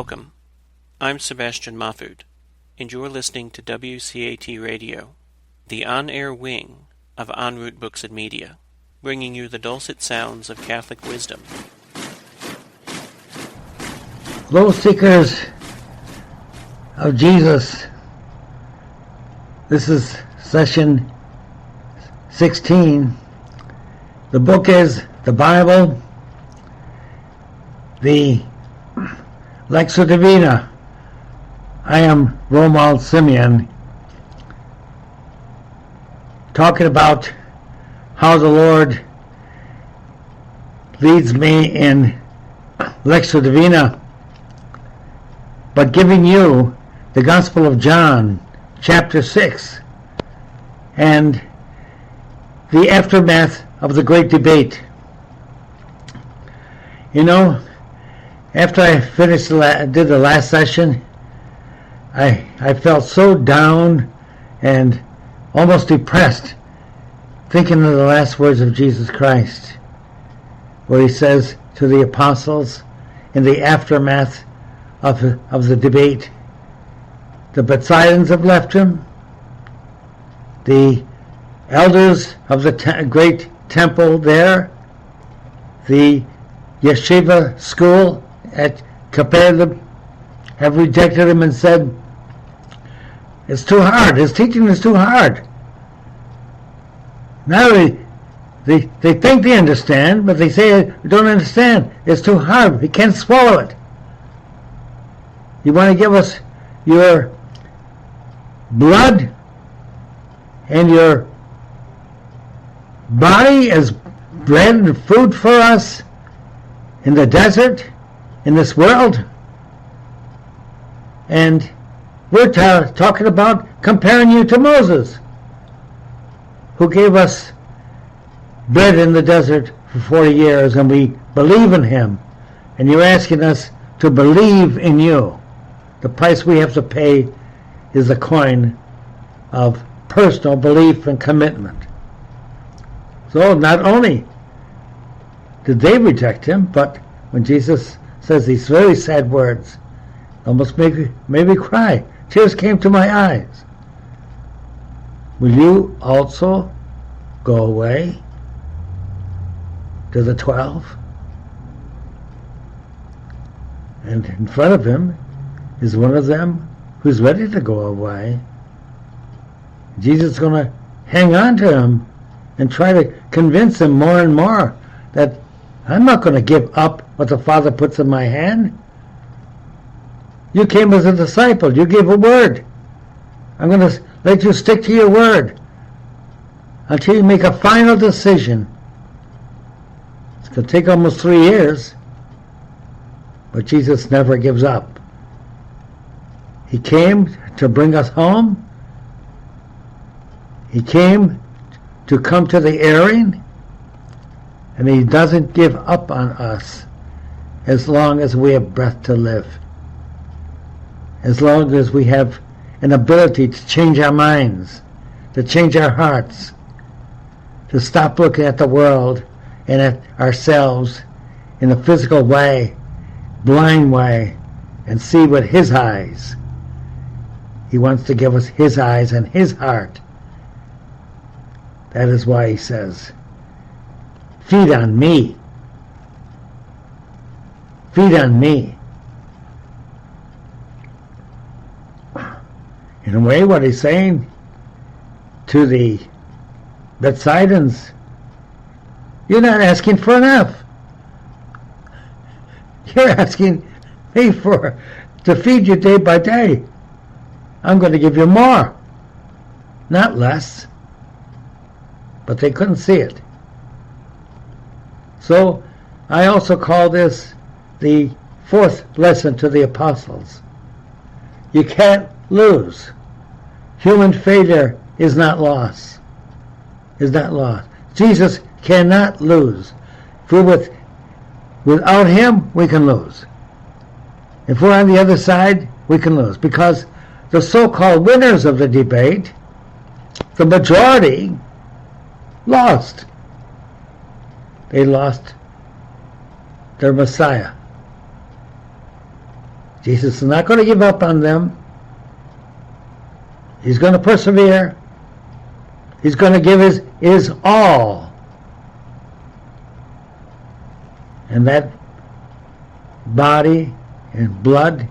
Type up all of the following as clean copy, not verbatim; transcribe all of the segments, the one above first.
Welcome. I'm Sebastian Mahfood, and you're listening to WCAT Radio, the on-air wing of En Route Books and Media, bringing you the dulcet sounds of Catholic wisdom. Hello, seekers of Jesus. This is session 16. The book is the Bible, the Lectio Divina. I am Romuald Simeone, talking about how the Lord leads me in Lectio Divina, but giving you the Gospel of John, chapter 6, and the aftermath of the great debate. You know, after I did the last session, I felt so down and almost depressed, thinking of the last words of Jesus Christ, where he says to the apostles in the aftermath of the debate, the Bethsaidans have left him, the elders of the great temple there, the yeshiva school at Capernaum have rejected him and said, it's too hard, his teaching is too hard. Now they think they understand, but they say, we don't understand, it's too hard, we can't swallow it. You want to give us your blood and your body as bread and food for us in the desert, in this world? And we're talking about comparing you to Moses, who gave us bread in the desert for 40 years, and we believe in him. And you're asking us to believe in you. The price we have to pay is a coin of personal belief and commitment. So not only did they reject him, but when Jesus says these very sad words, almost made me cry. Tears came to my eyes. Will you also go away to the 12? And in front of him is one of them who's ready to go away. Jesus is going to hang on to him and try to convince him more and more that I'm not going to give up what the Father puts in my hand. You came as a disciple. You gave a word. I'm going to let you stick to your word until you make a final decision. It's going to take almost 3 years, but Jesus never gives up. He came to bring us home. He came to come to the airing, and he doesn't give up on us as long as we have breath to live, as long as we have an ability to change our minds, to change our hearts, to stop looking at the world and at ourselves in a physical way, blind way, and see with his eyes. He wants to give us his eyes and his heart. That is why he says, feed on me. Feed on me. In a way, what he's saying to the Bethsaidans, you're not asking for enough. You're asking me to feed you day by day. I'm going to give you more, not less. But they couldn't see it. So I also call this the fourth lesson to the apostles. You can't lose. Human failure is not loss. Is not loss. Jesus cannot lose. If we're without him, we can lose. If we're on the other side, we can lose. Because the so-called winners of the debate, the majority, lost. They lost their Messiah. Jesus is not going to give up on them. He's going to persevere. He's going to give his all. And that body and blood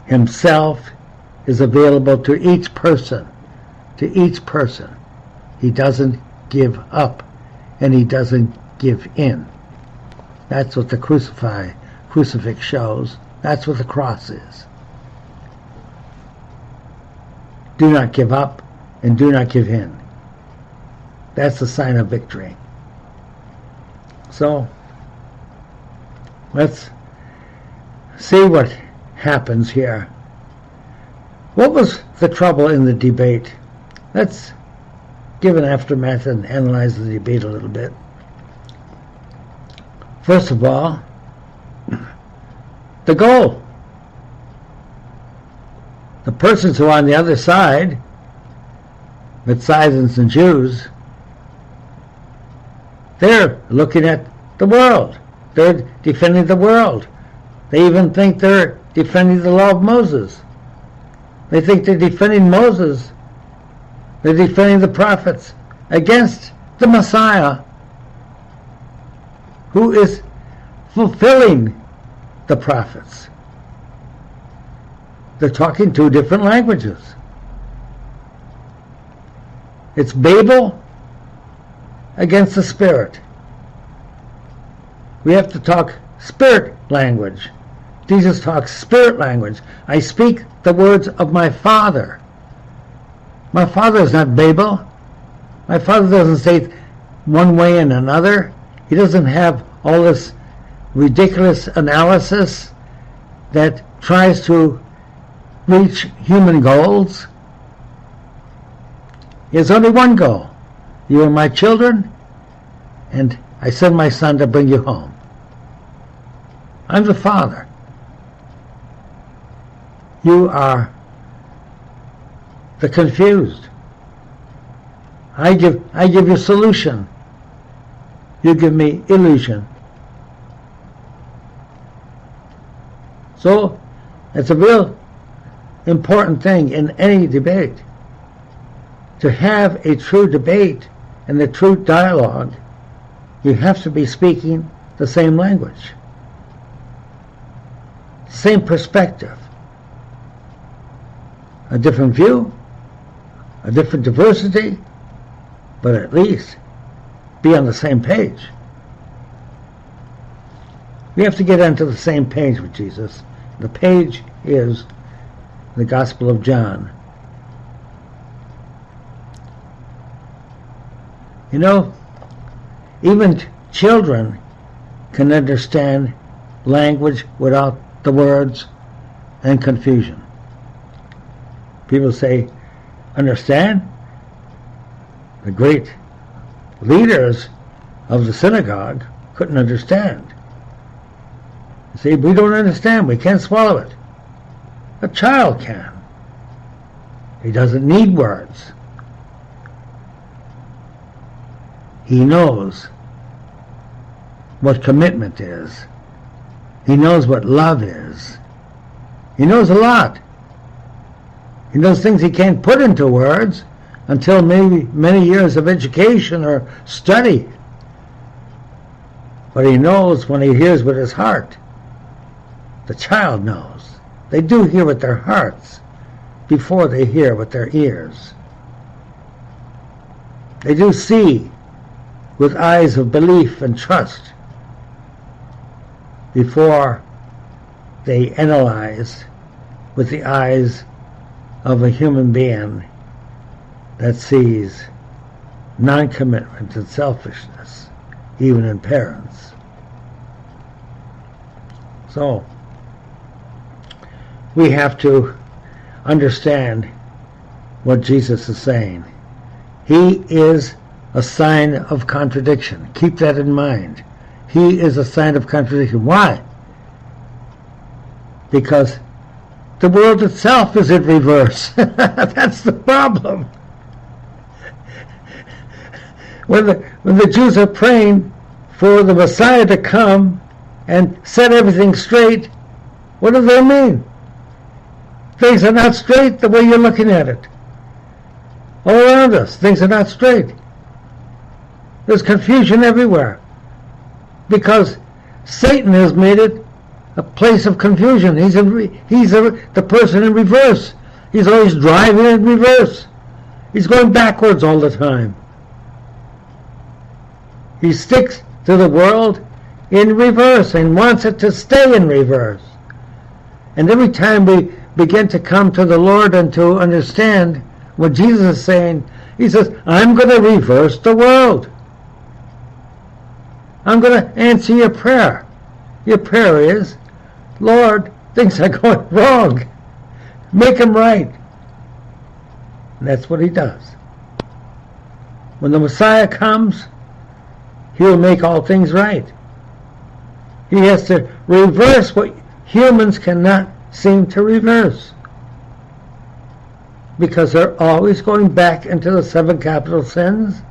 himself is available to each person. To each person. He doesn't give up and he doesn't give in. That's what the crucifix shows. That's what the cross is. Do not give up and do not give in. That's the sign of victory. So, let's see what happens here. What was the trouble in the debate? Let's give an aftermath and analyze the debate a little bit. First of all, the goal. The persons who are on the other side, Messians and Jews, they're looking at the world. They're defending the world. They even think they're defending the law of Moses. They think they're defending Moses. They're defending the prophets against the Messiah, who is fulfilling the prophets. They're talking two different languages. It's Babel against the Spirit. We have to talk Spirit language. Jesus talks Spirit language. I speak the words of my Father. My Father is not Babel. My Father doesn't say one way and another. He doesn't have all this ridiculous analysis that tries to reach human goals. He has only one goal. You are my children, and I send my Son to bring you home. I'm the Father. You are the confused. I give you solution. You give me illusion. So it's a real important thing in any debate. To have a true debate and a true dialogue, you have to be speaking the same language, same perspective. A different view, a different diversity, but at least be on the same page. We have to get onto the same page with Jesus. The page is the Gospel of John. You know, even children can understand language without the words and confusion. People say, understand? The great leaders of the synagogue couldn't understand. You see, we don't understand. We can't swallow it. A child can. He doesn't need words. He knows what commitment is. He knows what love is. He knows a lot. He knows things he can't put into words until maybe many years of education or study. But he knows when he hears with his heart. The child knows. They do hear with their hearts before they hear with their ears. They do see with eyes of belief and trust before they analyze with the eyes of a human being that sees non-commitment and selfishness, even in parents. So, we have to understand what Jesus is saying. He is a sign of contradiction. Keep that in mind. He is a sign of contradiction. Why? Because the world itself is in reverse. That's the problem. When the Jews are praying for the Messiah to come and set everything straight, What does that mean? Things are not straight the way you're looking at it. All around us, things are not straight. There's confusion everywhere. Because Satan has made it a place of confusion. He's the person in reverse. He's always driving in reverse. He's going backwards all the time. He sticks to the world in reverse and wants it to stay in reverse. And every time we begin to come to the Lord and to understand what Jesus is saying, he says, I'm going to reverse the world. I'm going to answer your prayer. Your prayer is, Lord, things are going wrong. Make them right. And that's what he does. When the Messiah comes, he'll make all things right. He has to reverse what humans cannot seem to reverse. Because they're always going back into the 7 capital sins.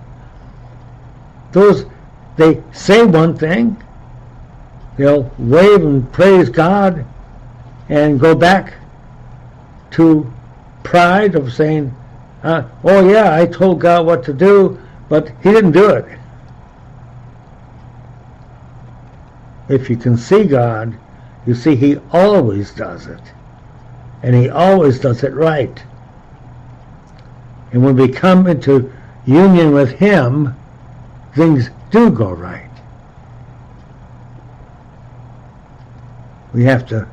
They say one thing, they'll wave and praise God and go back to pride of saying, oh yeah, I told God what to do, but he didn't do it. If you can see God, you see he always does it. And he always does it right. And when we come into union with him, things do go right. We have to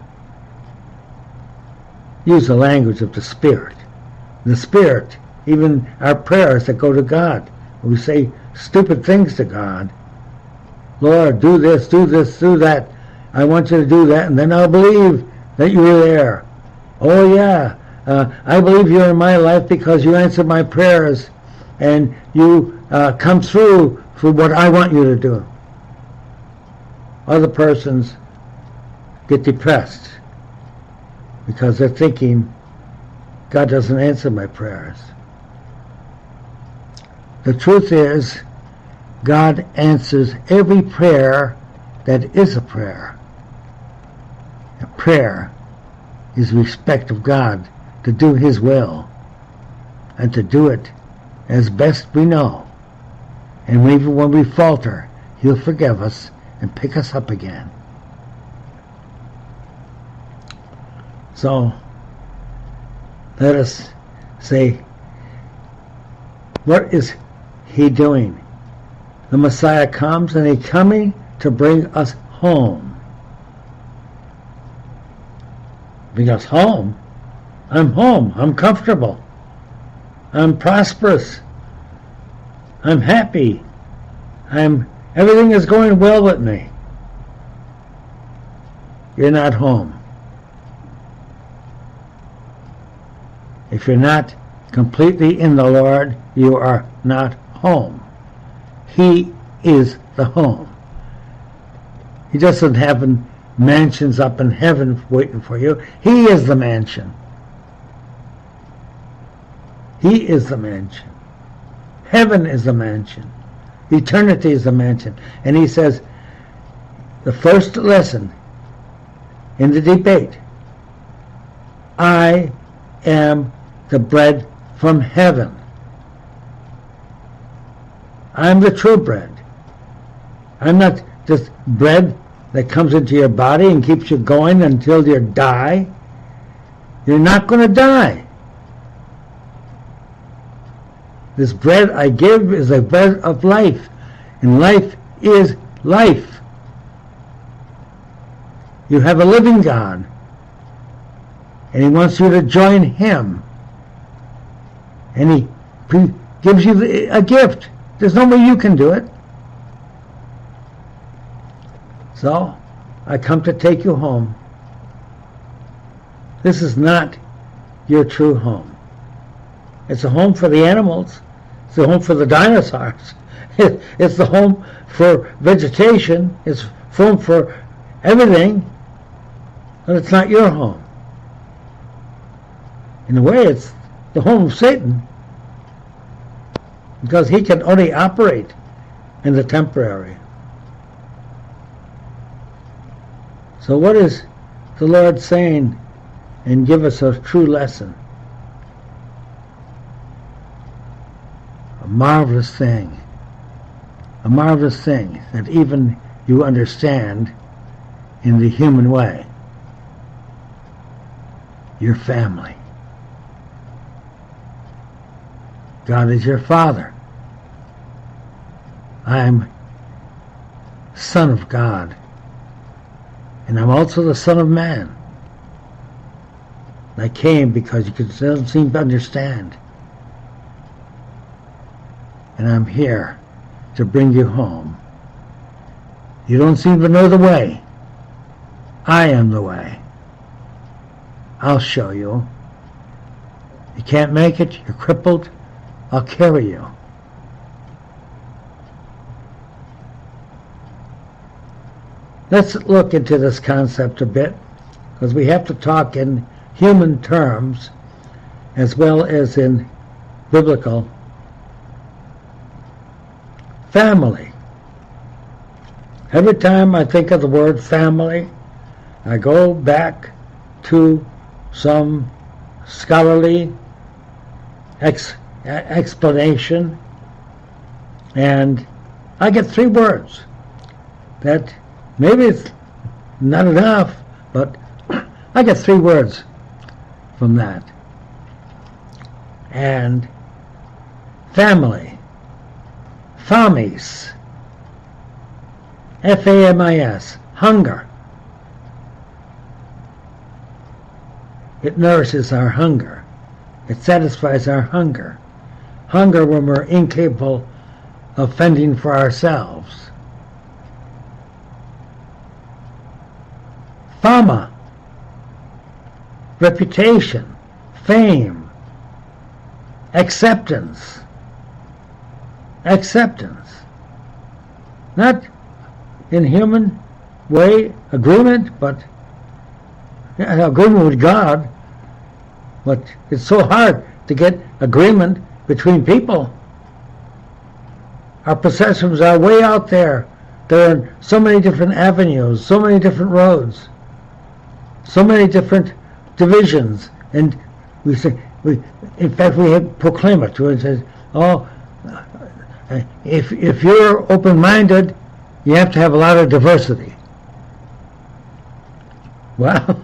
use the language of the Spirit. The Spirit, even our prayers that go to God, we say stupid things to God. Lord, do this, do that. I want you to do that, and then I'll believe that you were there. Oh yeah, I believe you're in my life because you answered my prayers, and you come through for what I want you to do. Other persons get depressed because they're thinking, God doesn't answer my prayers. The truth is, God answers every prayer that is a prayer. A prayer is respect of God to do his will and to do it as best we know. And even when we falter, he'll forgive us and pick us up again. So, let us say, what is he doing? The Messiah comes, and he's coming to bring us home. Bring us home? I'm home. I'm comfortable. I'm prosperous. I'm happy. Everything is going well with me. You're not home. If you're not completely in the Lord, you are not home. He is the home. He doesn't have mansions up in heaven waiting for you. He is the mansion. He is the mansion. Heaven is the mansion. Eternity is the mansion. And he says, the first lesson in the debate, I am the bread from heaven. I'm the true bread. I'm not just bread that comes into your body and keeps you going until you die. You're not going to die. This bread I give is a bread of life, and life is life. You have a living God, and he wants you to join him, and he gives you a gift. There's no way you can do it. So, I come to take you home. This is not your true home. It's a home for the animals. It's a home for the dinosaurs. It's the home for vegetation. It's home for everything. But it's not your home. In a way, it's the home of Satan. Because he can only operate in the temporary. So what is the Lord saying and give us a true lesson? A marvelous thing that even you understand in the human way. Your family. God is your Father. I am Son of God, and I'm also the Son of Man. I came because you don't seem to understand, and I'm here to bring you home. You don't seem to know the way. I am the way. I'll show you. You can't make it, you're crippled, I'll carry you. Let's look into this concept a bit, because we have to talk in human terms as well as in biblical. Family. Every time I think of the word family, I go back to some scholarly explanation, and I get 3 words that maybe it's not enough, but I get 3 words from that. And family, famis, F-A-M-I-S, hunger. It nourishes our hunger. It satisfies our hunger. Hunger when we're incapable of fending for ourselves. Fama, reputation, fame, acceptance. Acceptance. Not in human way, agreement, but agreement with God. But it's so hard to get agreement between people. Our possessions are way out there. They're in so many different avenues, so many different roads, so many different divisions. And we say, in fact, we proclaim it. We say, oh, if you're open-minded, you have to have a lot of diversity. Well,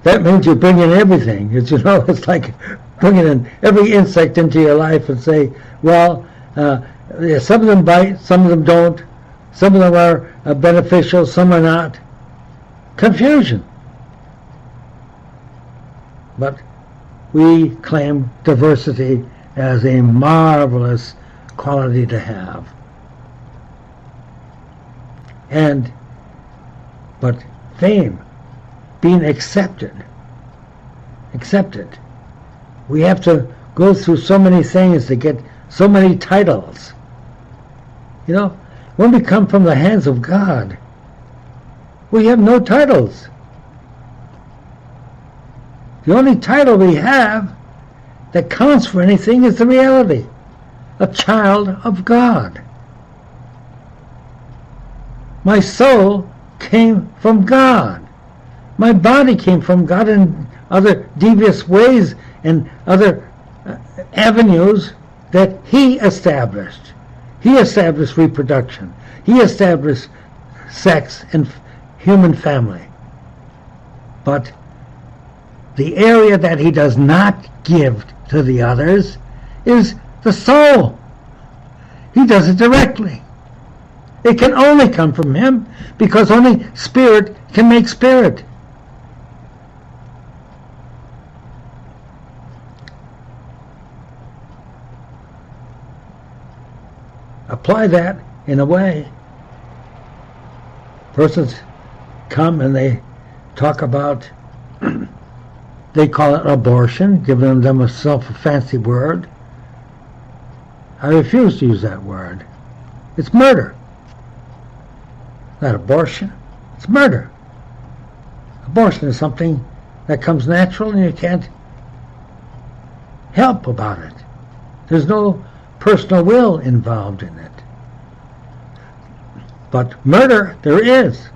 that means you bring in everything. It's like bringing in every insect into your life and say, well, some of them bite, some of them don't, some of them are beneficial, some are not. Confusion. But we claim diversity as a marvelous quality to have. But fame, being accepted. We have to go through so many things to get so many titles. When we come from the hands of God, we have no titles. The only title we have that counts for anything is the reality. A child of God. My soul came from God. My body came from God in other devious ways and other avenues that He established. He established reproduction. He established sex and human family. But the area that He does not give to the others is the soul. He does it directly. It can only come from Him because only spirit can make spirit. Apply that in a way. Persons come and they talk about, they call it abortion, giving them a fancy word. I refuse to use that word. It's murder. Not abortion. It's murder. Abortion is something that comes natural and you can't help about it. There's no personal will involved in it. But murder, there is.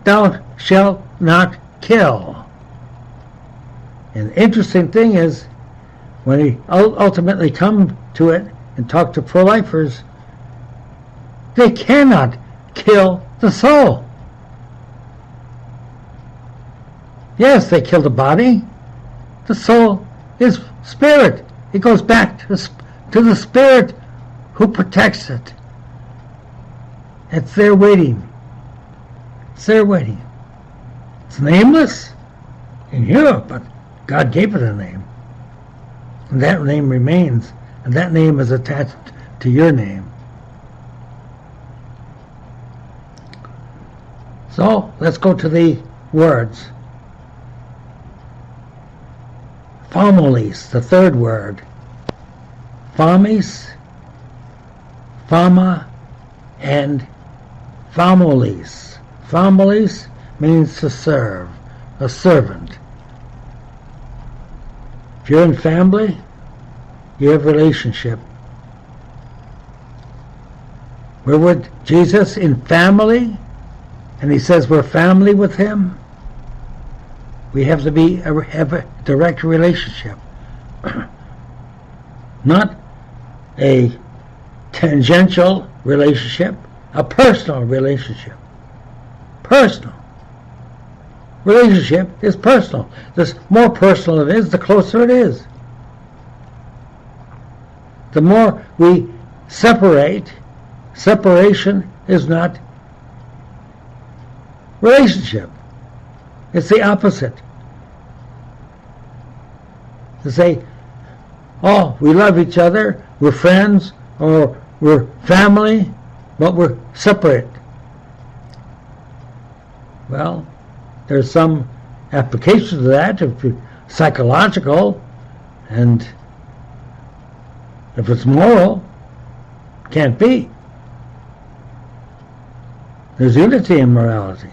thou shalt not kill. And the interesting thing is, when we ultimately come to it and talk to pro-lifers, they cannot kill the soul. Yes, they kill the body. The soul is spirit. It goes back to the spirit who protects it. It's there waiting. It's there waiting. It's nameless in here, but God gave it a name. And that name remains, and that name is attached to your name. So, let's go to the words. Families, the third word. Famis, fama, and families. Families means to serve, a servant. If you're in family, you have relationship. We're with Jesus in family, and he says we're family with him. We have to have a direct relationship. Not a tangential relationship, a personal relationship. Personal. Relationship is personal. The more personal it is, the closer it is. The more we separate, separation is not relationship. It's the opposite. To say, oh, we love each other, we're friends, or we're family, but we're separate. Well, there's some application to that, if it's psychological, and if it's moral, it can't be. There's unity in morality.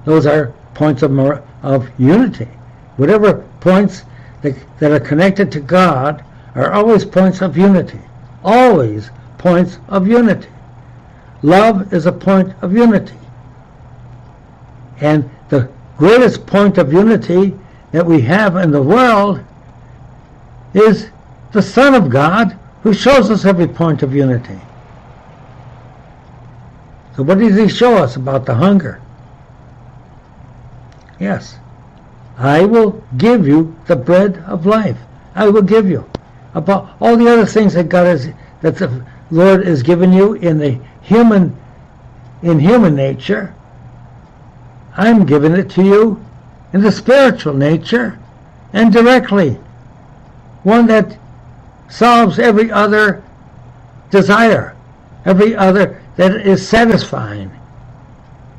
Those are points of unity. Whatever points that are connected to God are always points of unity. Always points of unity. Love is a point of unity. And the greatest point of unity that we have in the world is the Son of God, who shows us every point of unity. So what does he show us about the hunger? Yes. I will give you the bread of life. I will give you. About all the other things that that the Lord has given you in human nature, I'm giving it to you in the spiritual nature and directly. One that solves every other desire, every other that is satisfying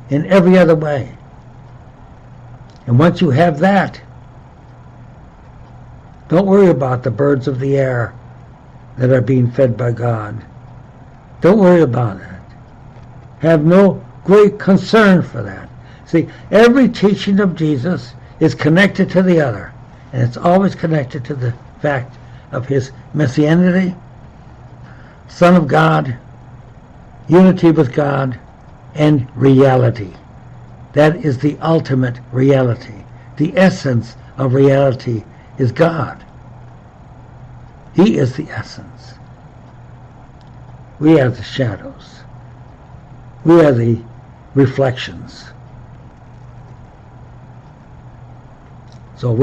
in every other way. And once you have that, don't worry about the birds of the air that are being fed by God. Don't worry about it. Have no great concern for that. See, every teaching of Jesus is connected to the other, and it's always connected to the fact of his messianity, Son of God, unity with God, and reality. That is the ultimate reality. The essence of reality is God. He is the essence. We are the shadows. We are the reflections. So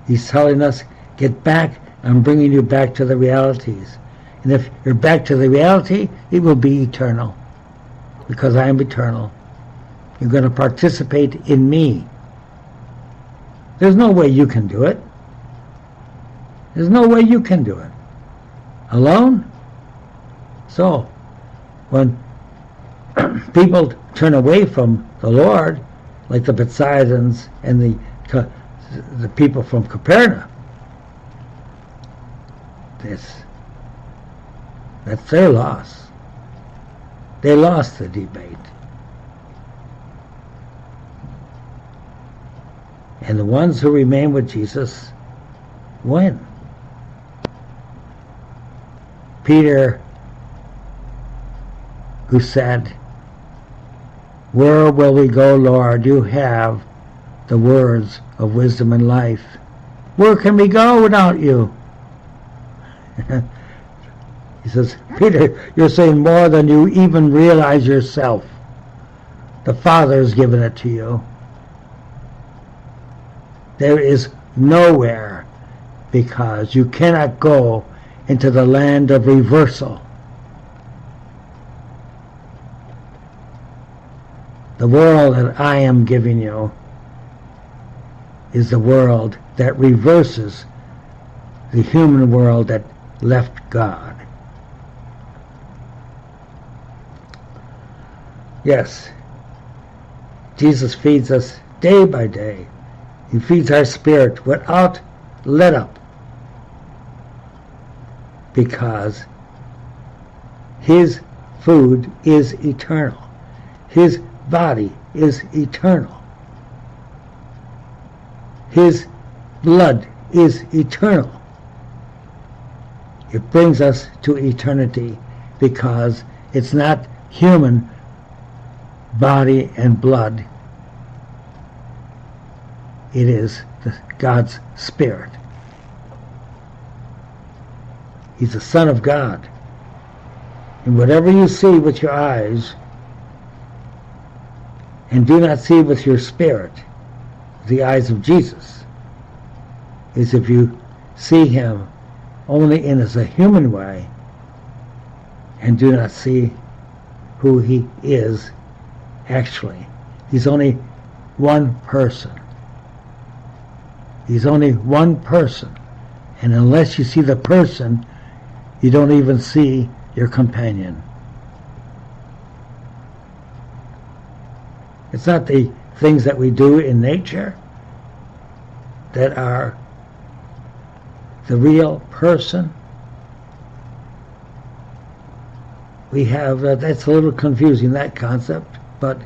he's telling us, get back, I'm bringing you back to the realities. And if you're back to the reality, it will be eternal. Because I am eternal. You're going to participate in me. There's no way you can do it. There's no way you can do it. Alone? So, when people turn away from the Lord, like the Bethsaidans and the people from Capernaum, that's their loss. They lost the debate. And the ones who remain with Jesus win. Peter, who said, Where will we go, Lord? You have the words of wisdom and life. Where can we go without you? He says, Peter, you're saying more than you even realize yourself. The Father has given it to you. There is nowhere, because you cannot go into the land of reversal. The world that I am giving you is the world that reverses the human world that left God. Yes, Jesus feeds us day by day. He feeds our spirit without let up, because his food is eternal. His body is eternal. His blood is eternal. It brings us to eternity because it's not human body and blood. It is God's Spirit. He's the Son of God. And whatever you see with your eyes and do not see with your spirit, the eyes of Jesus, is if you see him only in as a human way and do not see who he is actually. He's only one person. He's only one person. And unless you see the person, you don't even see your companion. It's not the things that we do in nature that are the real person. We have, that's a little confusing, that concept, but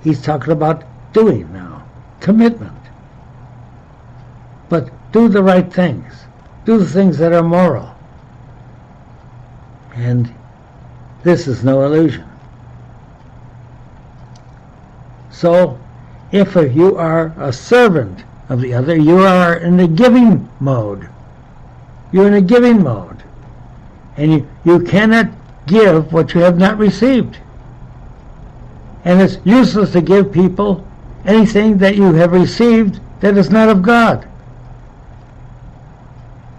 he's talking about doing now, commitment. But do the right things. Do the things that are moral. And this is no illusion. So, if you are a servant of the other, you are in the giving mode. You're in a giving mode. And you cannot give what you have not received. And it's useless to give people anything that you have received that is not of God.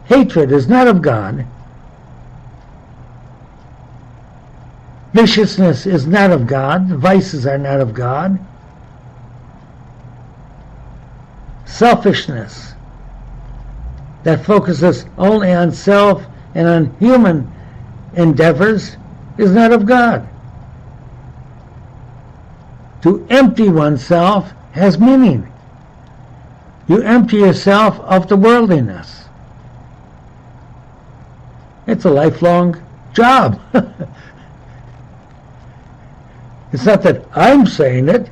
Hatred is not of God. Viciousness is not of God. Vices are not of God. Selfishness that focuses only on self and on human endeavors is not of God. To empty oneself has meaning. You empty yourself of the worldliness. It's a lifelong job. It's not that I'm saying it.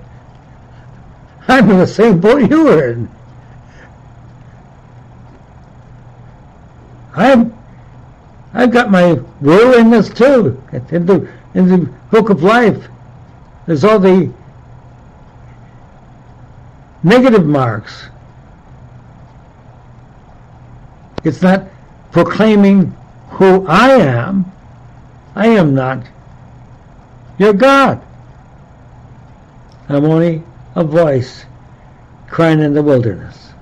I'm in the same boat you were in. I've got my rule in this too. In the book of life, there's all the negative marks. It's not proclaiming who I am. I am not your God. I'm only a voice crying in the wilderness.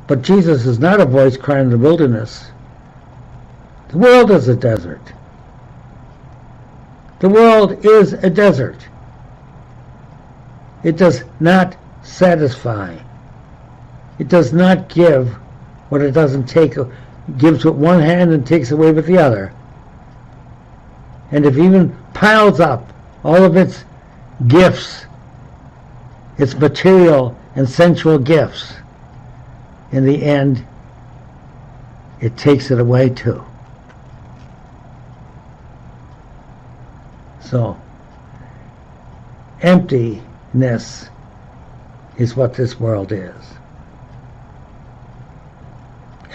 But Jesus is not a voice crying in the wilderness. The world is a desert. The world is a desert. It does not satisfy. It does not give what it doesn't take. It gives with one hand and takes away with the other. And if it even piles up all of its gifts, its material and sensual gifts, in the end, it takes it away too. So, emptiness is what this world is.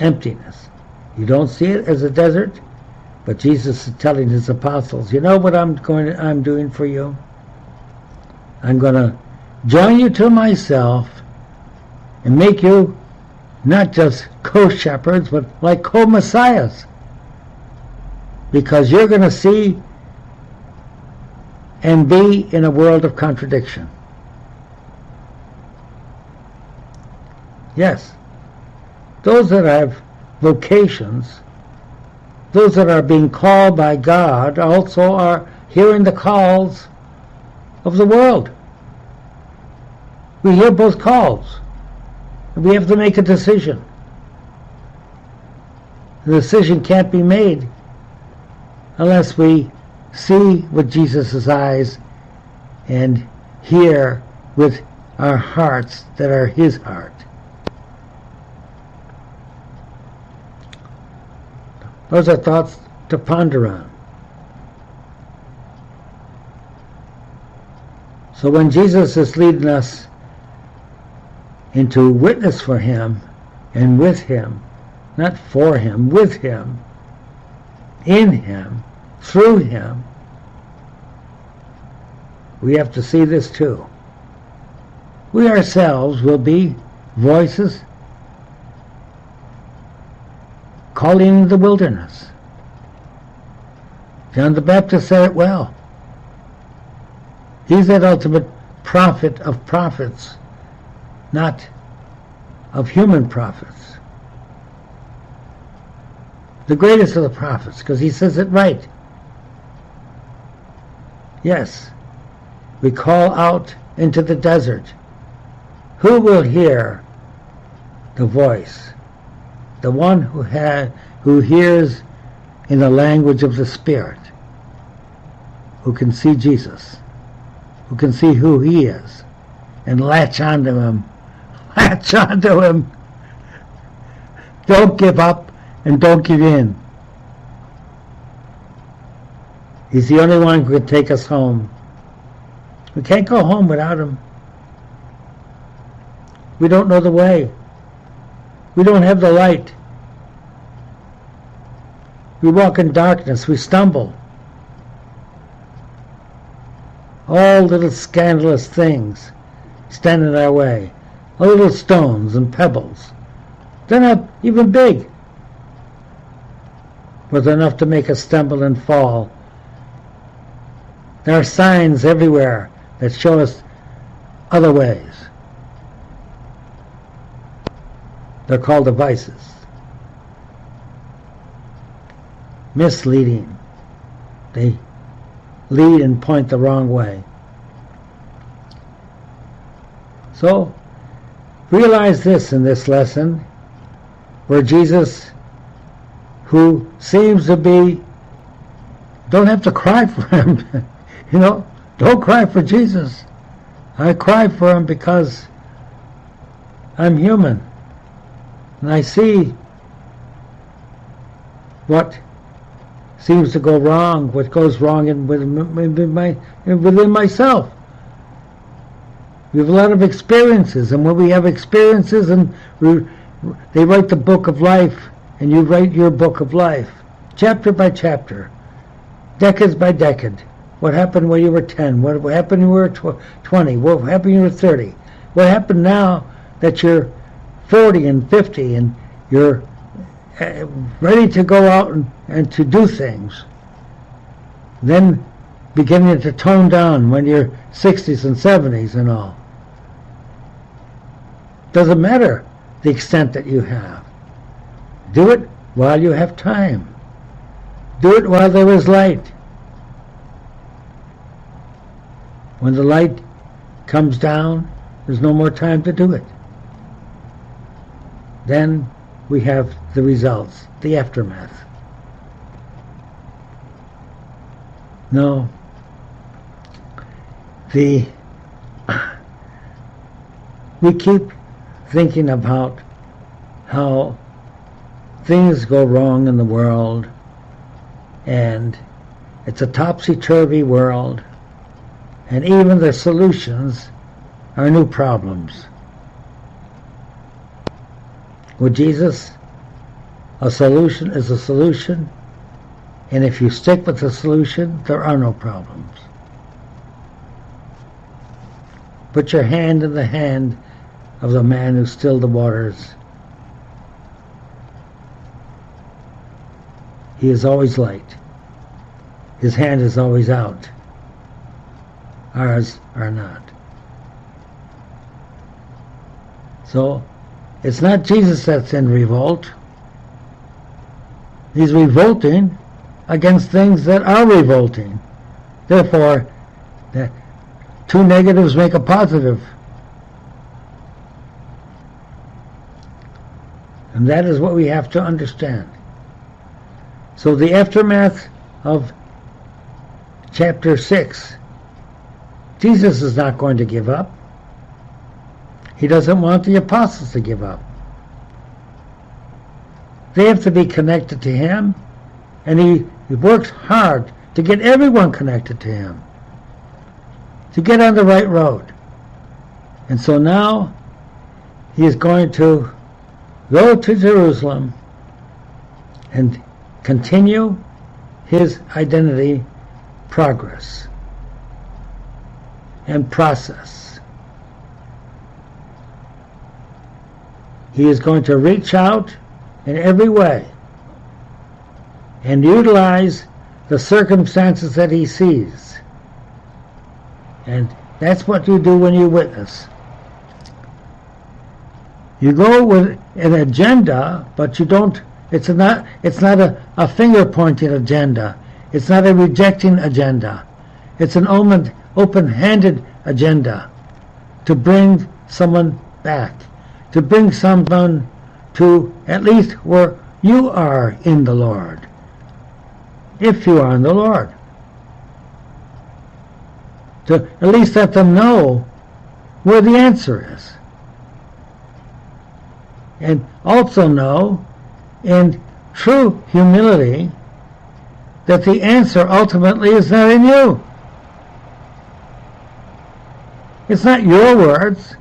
Emptiness. You don't see it as a desert, But Jesus is telling his apostles, you know what I'm doing for you? I'm going to join you to myself and make you not just co-shepherds, but like co-messiahs. Because you're going to see and be in a world of contradiction. Yes, those that have vocations, those that are being called by God, also are hearing the calls of the world. We hear both calls. We have to make a decision. The decision can't be made unless we see with Jesus' eyes and hear with our hearts that are his heart. Those are thoughts to ponder on. So when Jesus is leading us into witness for him and with him, not for him, with him, in him, through him, we have to see this too. We ourselves will be voices calling in the wilderness. John the Baptist said it well. He's that ultimate prophet of prophets, not of human prophets. The greatest of the prophets, because he says it right. Yes, we call out into the desert. Who will hear the voice? The one who hears in the language of the Spirit, who can see Jesus, who can see who he is, and latch onto him. Latch onto him. Don't give up and don't give in. He's the only one who can take us home. We can't go home without him. We don't know the way. We don't have the light. We walk in darkness. We stumble. All little scandalous things stand in our way. Little stones and pebbles. They're not even big, but they're enough to make us stumble and fall. There are signs everywhere that show us other ways. They're called devices. Misleading. They lead and point the wrong way. So, realize this in this lesson, where Jesus, who seems to be, don't have to cry for him. Don't cry for Jesus. I cry for him because I'm human. And I see what seems to go wrong, what goes wrong within myself. We have a lot of experiences, and when we have experiences, and they write the book of life, and you write your book of life, chapter by chapter, decades by decade. What happened when you were 10? What happened when you were 20? What happened when you were 30? What happened now that you're 40 and 50 and you're ready to go out and to do things? Then beginning to tone down when you're 60s and 70s and all. Doesn't matter the extent that you have. Do it while you have time. Do it while there is light. When the light comes down, there's no more time to do it. Then we have the results, the aftermath. No. We keep thinking about how things go wrong in the world, and it's a topsy-turvy world, and even the solutions are new problems. With Jesus, a solution is a solution, And if you stick with the solution, there are no problems. Put your hand in the hand of the man who stilled the waters. He is always light. His hand is always out. Ours are not. So, it's not Jesus that's in revolt. He's revolting against things that are revolting. Therefore, the two negatives make a positive. And that is what we have to understand. So the aftermath of chapter 6, Jesus is not going to give up. He doesn't want the apostles to give up. They have to be connected to him, and he works hard to get everyone connected to him, to get on the right road. And so now he is going to go to Jerusalem and continue his identity progress and process. He is going to reach out in every way and utilize the circumstances that he sees. And that's what you do when you witness. You go with an agenda, but you don't. It's not a finger-pointing agenda. It's not a rejecting agenda. It's an open-handed agenda to bring someone back, to bring someone to at least where you are in the Lord, if you are in the Lord. To at least let them know where the answer is. And also know, in true humility, that the answer ultimately is not in you. It's not your words.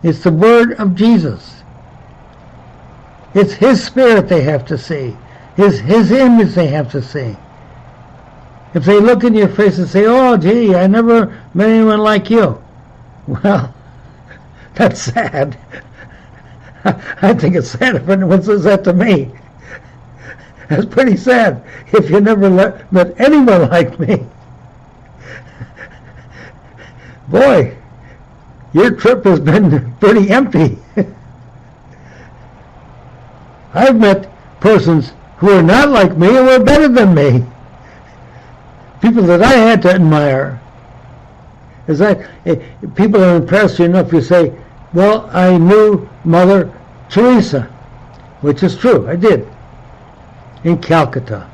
It's the word of Jesus. It's his spirit they have to see. His image they have to see. If they look in your face and say, "Oh, gee, I never met anyone like you," well, that's sad. I think it's sad if anyone says that to me. That's pretty sad if you never met anyone like me. Boy, your trip has been pretty empty. I've met persons who are not like me and were better than me. People that I had to admire. Is that people are impressed enough you say, "Well, I knew Mother Teresa," which is true, I did, in Calcutta.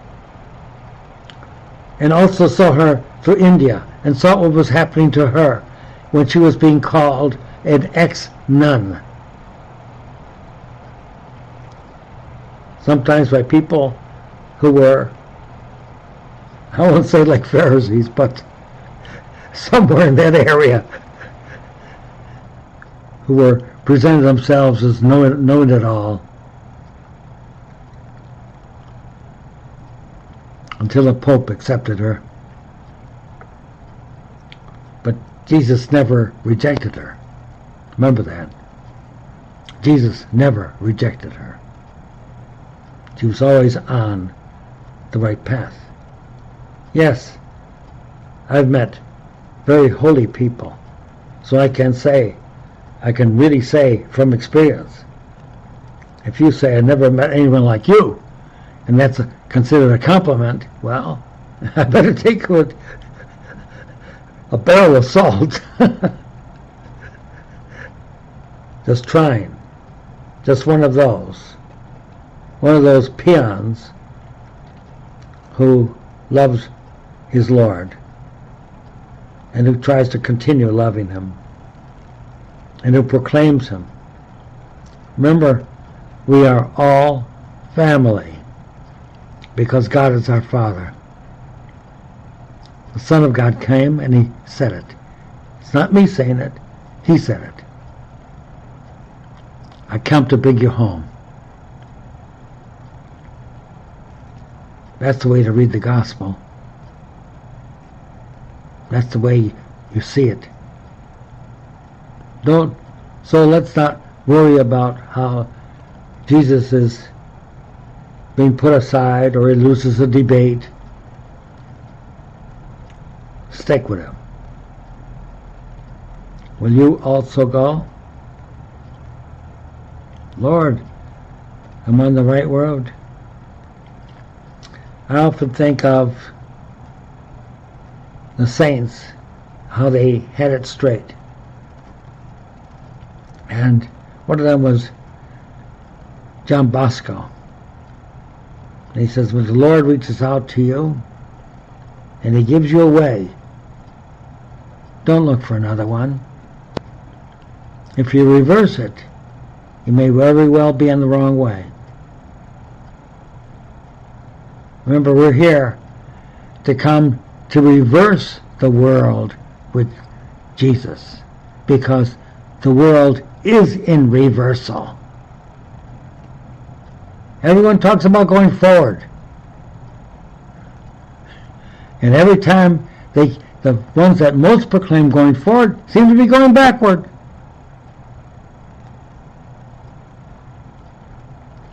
And also saw her through India and saw what was happening to her when she was being called an ex-nun. Sometimes by people who were, I won't say like Pharisees, but somewhere in that area, who were presented themselves as knowing it all, until the Pope accepted her. But Jesus never rejected her. Remember that. Jesus never rejected her. She was always on the right path. Yes, I've met very holy people, so I can really say from experience, if you say I never met anyone like you, and that's considered a compliment, well, I better take it with a barrel of salt. Just trying. Just one of those peons who loves his Lord and who tries to continue loving him and who proclaims him. Remember, we are all family because God is our Father. The Son of God came and he said it. It's not me saying it, he said it. I come to bring you home. That's the way to read the gospel. That's the way you see it. So let's not worry about how Jesus is being put aside or he loses a debate. Stick with him. Will you also go? Lord, I'm on the right road. I often think of the saints, how they had it straight. And one of them was John Bosco. And he says, when the Lord reaches out to you and he gives you a way, don't look for another one. If you reverse it, you may very well be in the wrong way. Remember, we're here to come to reverse the world with Jesus, because the world is in reversal. Everyone talks about going forward. And every time the ones that most proclaim going forward seem to be going backward.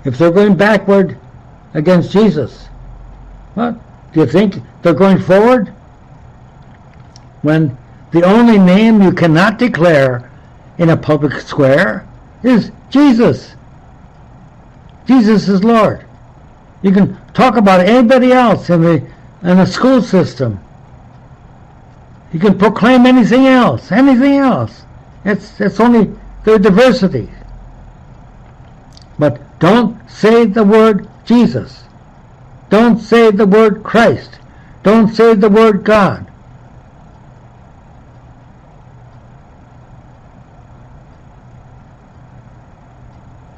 If they're going backward against Jesus, what? Do you think they're going forward? When the only name you cannot declare in a public square is Jesus. Jesus is Lord. You can talk about anybody else in the school system. You can proclaim anything else. It's only their diversity. But don't say the word Jesus. Don't say the word Christ. Don't say the word God.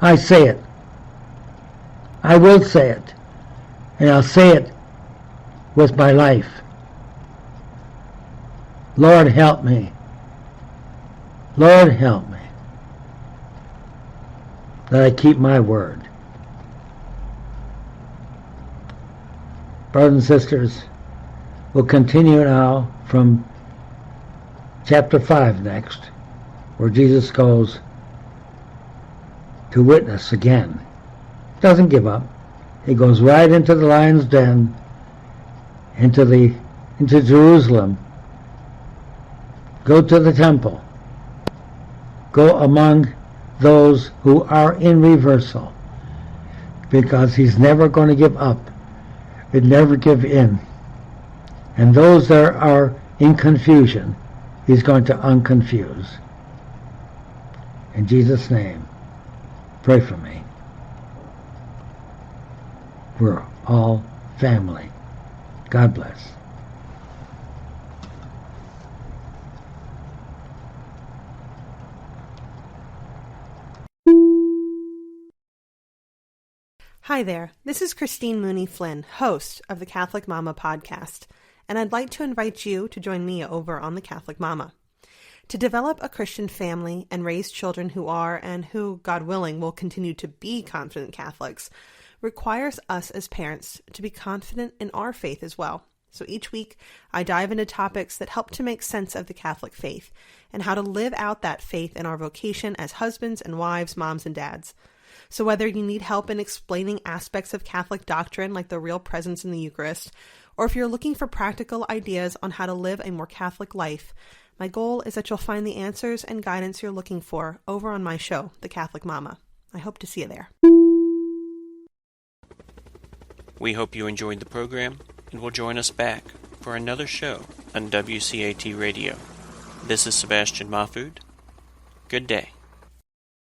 I say it. I will say it. And I'll say it with my life. Lord, help me. Lord, help me. That I keep my word. Brothers and sisters, we'll continue now from chapter 5 next, where Jesus goes to witness again. Doesn't give up. He goes right into the lion's den, into Jerusalem. Go to the temple. Go among those who are in reversal, because he's never going to give up. He'd never give in. And those that are in confusion, he's going to unconfuse. In Jesus' name, pray for me. We're all family. God bless. Hi there, this is Christine Mooney Flynn, host of the Catholic Mama podcast, and I'd like to invite you to join me over on the Catholic Mama. To develop a Christian family and raise children who are, and who, God willing, will continue to be confident Catholics, requires us as parents to be confident in our faith as well. So each week, I dive into topics that help to make sense of the Catholic faith and how to live out that faith in our vocation as husbands and wives, moms and dads. So whether you need help in explaining aspects of Catholic doctrine like the real presence in the Eucharist, or if you're looking for practical ideas on how to live a more Catholic life, my goal is that you'll find the answers and guidance you're looking for over on my show, The Catholic Mama. I hope to see you there. We hope you enjoyed the program and will join us back for another show on WCAT Radio. This is Sebastian Mahfood. Good day.